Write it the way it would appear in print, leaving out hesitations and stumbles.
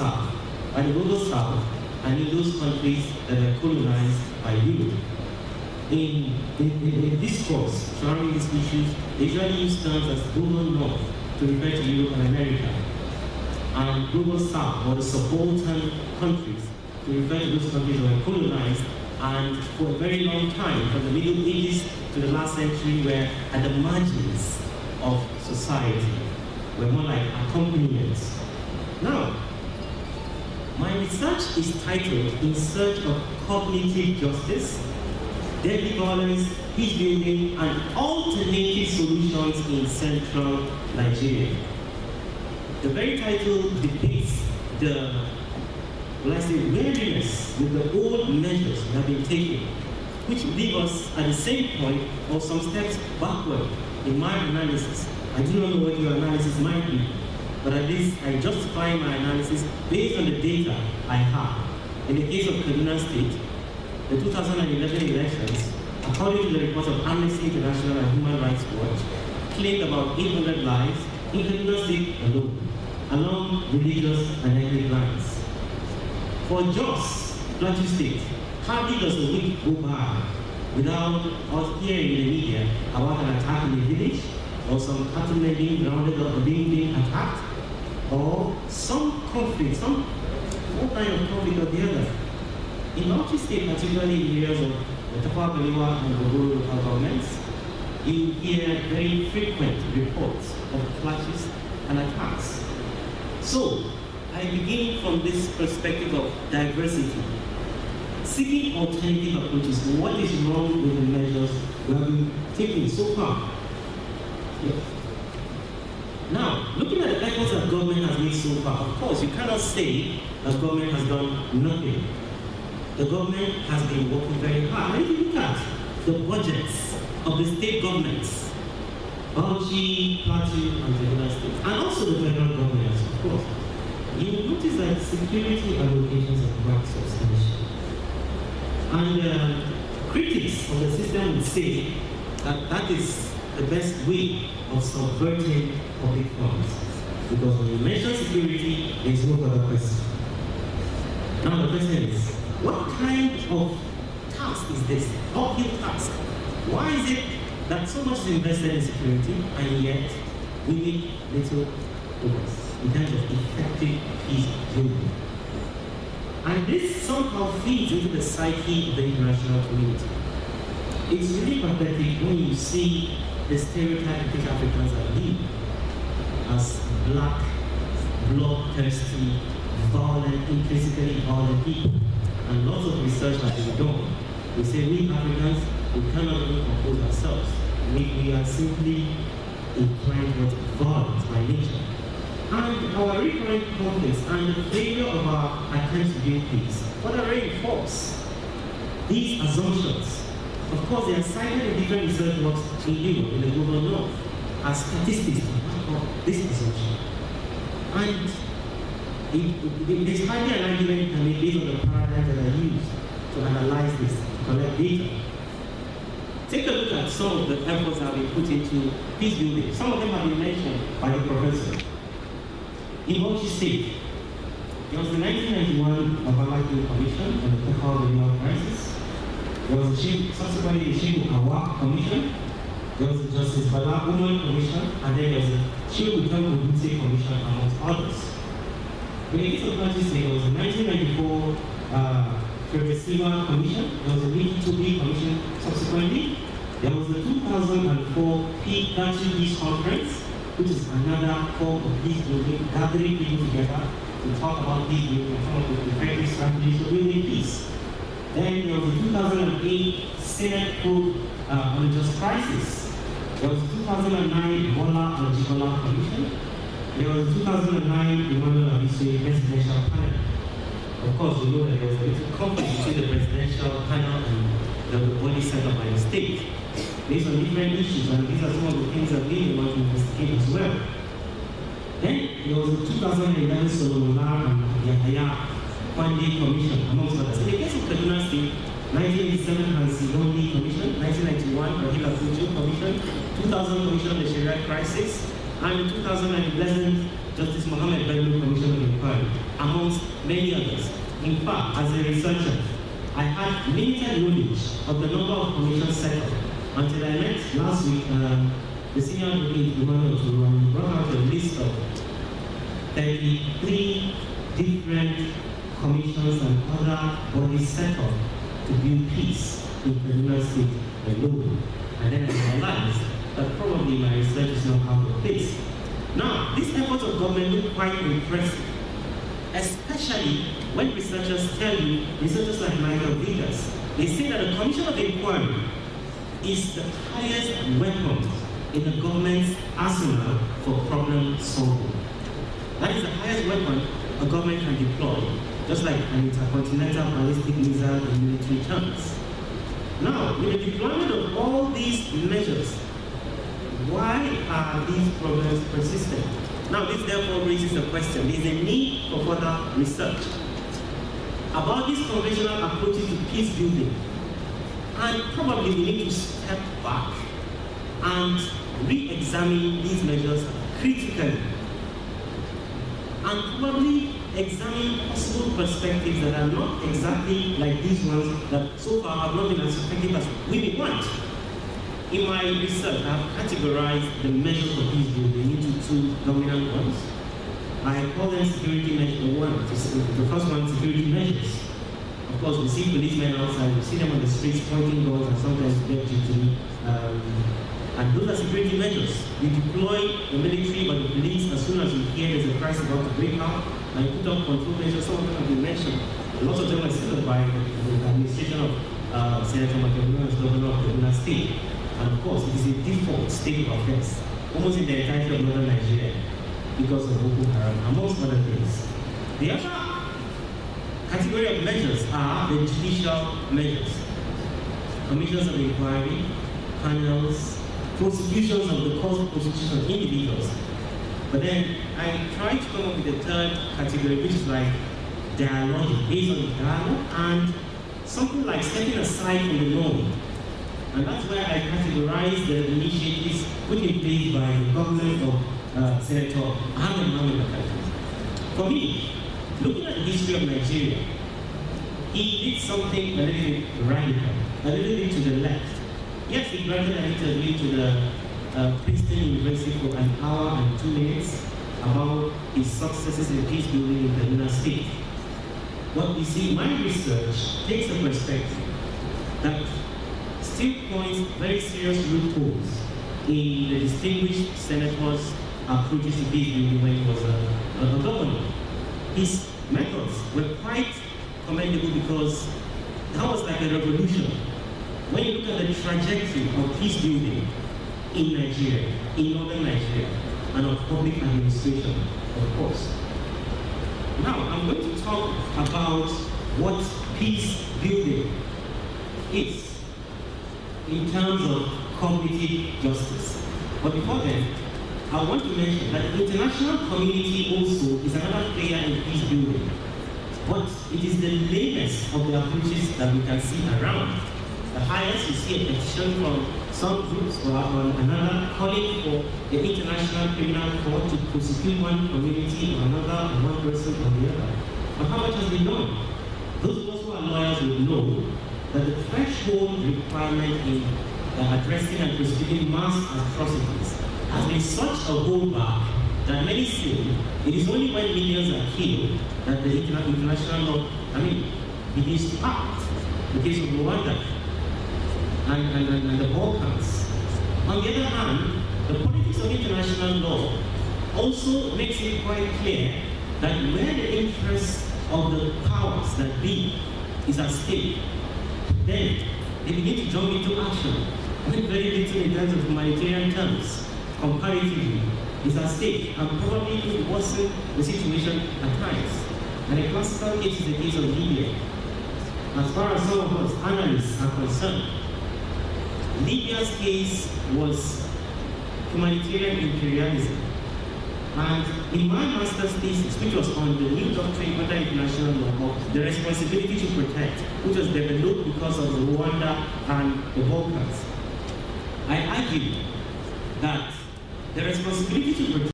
South. By the global South, I mean those countries that were colonized by Europe. In discourse surrounding these issues, they usually use terms as global North to refer to Europe and America, and global South, or the subaltern countries, to refer to those countries that were colonized and for a very long time, from the Middle Ages to the last century, were at the margins of society, were more like accompaniments. Now, my research is titled In Search of Cognitive Justice, Deadly Violence, Peace Building, and Alternative Solutions in Central Nigeria. The very title depicts the, weariness with the old measures that have been taken, which leave us at the same point or some steps backward in my analysis. I do not know what your analysis might be, but at least I justify my analysis based on the data I have. In the case of Kaduna State, the 2011 elections, according to the report of Amnesty International and Human Rights Watch, claimed about 800 lives in Kaduna State alone, along religious and ethnic lines. For Jos, Plateau State, hardly does a week go by without us hearing in the media about an attack in a village, or some cattlemen being grounded or being attacked, or some conflict, some kind of conflict or the other. In Plateau State, particularly in areas of the Tafa Balewa and Ogoro local governments, you hear very frequent reports of clashes and attacks. So, I begin from this perspective of diversity, seeking alternative approaches. What is wrong with the measures we have been taking so far? Yeah. Now, looking at the efforts that government has made so far, of course, you cannot say that government has done nothing. The government has been working very hard. And if you look at the budgets of the state governments, Bauchi, Plateau, and Kaduna State, and also the federal government, of course, you will notice that security allocations are quite substantial. And critics of the system would say that that is the best way of subverting public funds. Because when you mention security, there is no other question. Now the question is, what kind of task is this? Uphill task. Why is it that so much is invested in security and yet we make little progress in terms of effective peace building? And this somehow feeds into the psyche of the international community. It's really pathetic when you see the stereotype of which Africans are viewed as black, bloodthirsty, violent, intrinsically violent people. And lots of research has been done. We say we Africans, we cannot even compose ourselves. We are simply inclined towards violence by nature. And our recurrent conflicts and the failure of our attempts to build peace further reinforce these assumptions. Of course, they are cited in different research works in Europe, in the global north, as statistics to back up this assumption. And there's hardly an argument you can make based on the paradigms that are used to analyze this, to collect data. Take a look at some of the efforts that have been put into peace building. Some of them have been mentioned by the professor. In Bauchi State, there was the 1991 Babalaki Commission on the Tafa crisis. There was subsequently the Sheikh Awa Commission. There was the Justice Bala Women Commission, and then there was the Sheikh Udute Commission, amongst others. In the case of Bauchi State, there was the 1994 Progressiva Commission. There was the JPB Commission subsequently. There was the 2004 Peace Conference, which is another form of peace building, gathering people together to talk about peace building and come up with effective strategies for building peace. Then there was the 2008 Senate probe on the just crisis. There was the 2009 Ebola and Ebola Commission. There was the 2009 Emmanuel Abise Presidential Panel. Of course, you know that there was a little conflict between the presidential panel and the body set up by the state, based on different issues, and these are some of the things that we want to investigate as well. Then there was the 2011 Solomon and Yahya Kwande Commission, amongst others. In the case of Kaduna State, 1987 Hansi Londi Commission, 1991 Rahila Fuju Commission, 2000 Commission on the Sharia Crisis, and the 2011 Justice Mohammed Bello Commission of Inquiry. amongst many others. In fact, as a researcher, I had limited knowledge of the number of commissions set up until I met last week the senior advocate who brought out a list of 33 different commissions and other bodies set up to build peace in the United States alone. And then I realized that probably my research is not out of place. Now, these efforts of government look quite impressive, especially when researchers tell you, researchers like Michael Vickers, they say that a commission of inquiry is the highest weapon in the government's arsenal for problem solving. That is the highest weapon a government can deploy, just like an intercontinental ballistic missile in military terms. Now, with the deployment of all these measures, why are these problems persistent? Now, this therefore raises the question, there is a need for further research about these conventional approaches to peace building. And probably we need to step back and re-examine these measures critically. And probably examine possible perspectives that are not exactly like these ones that so far have not been as effective as we may want. In my research, I have categorized the measures of peace building into two dominant ones. I call them security measures. The first one, security measures. Of course, we see policemen outside, we see them on the streets pointing guns and sometimes deputy. And those are security measures. We deploy the military or the police as soon as we hear there's a crisis about to break out, and put up control measures. Some of them have been mentioned. A lot of them are set up by the administration of Senator McEwen as governor of the United States. And of course, it is a default state of affairs, almost in the entirety of northern Nigeria, because of Boko Haram, amongst other things. The other category of measures are the judicial measures. Commissions of inquiry, panels, prosecutions of the cause of prosecution of individuals. But then I tried to come up with a third category, which is like dialogue, based on the dialogue, and something like stepping aside from the norm. And that's where I categorize the initiatives put in place by the government of Senator Ahmed. For me, looking at the history of Nigeria, he did something a little bit radical, a little bit to the left. Yes, he granted an interview to the Princeton University for an hour and 2 minutes about his successes in peace building in the United States. But you see, my research takes a perspective that still points very serious loopholes in the distinguished senator's approaches to peace building when he was a governor. His methods were quite commendable because that was like a revolution. When you look at the trajectory of peace building in Nigeria, in northern Nigeria, and of public administration, of course. Now, I'm going to talk about what peace building is in terms of cognitive justice. But before then, I want to mention that the international community also is another player in peace building. But it is the lamest of the approaches that we can see around. The highest, you see a petition from some groups or another calling for the International Criminal Court to prosecute one community or another, or one person or the other. But how much has been done? Those of us who are lawyers would know that the threshold requirement in addressing and prosecuting mass atrocities has been such a holdback that many say it is only when millions are killed that the international law, begins to act. The case of Rwanda and the Balkans. On the other hand, the politics of international law also makes it quite clear that where the interest of the powers that be is at stake, then they begin to jump into action. When very little in terms of humanitarian terms, comparatively, is at stake, and probably it will worsen the situation at times. And a classical case is the case of Libya. As far as some of us analysts are concerned, Libya's case was humanitarian imperialism. And in my master's thesis, which was on the new doctrine under international law of the responsibility to protect, which was developed because of Rwanda and the Balkans, I argued that the responsibility to protect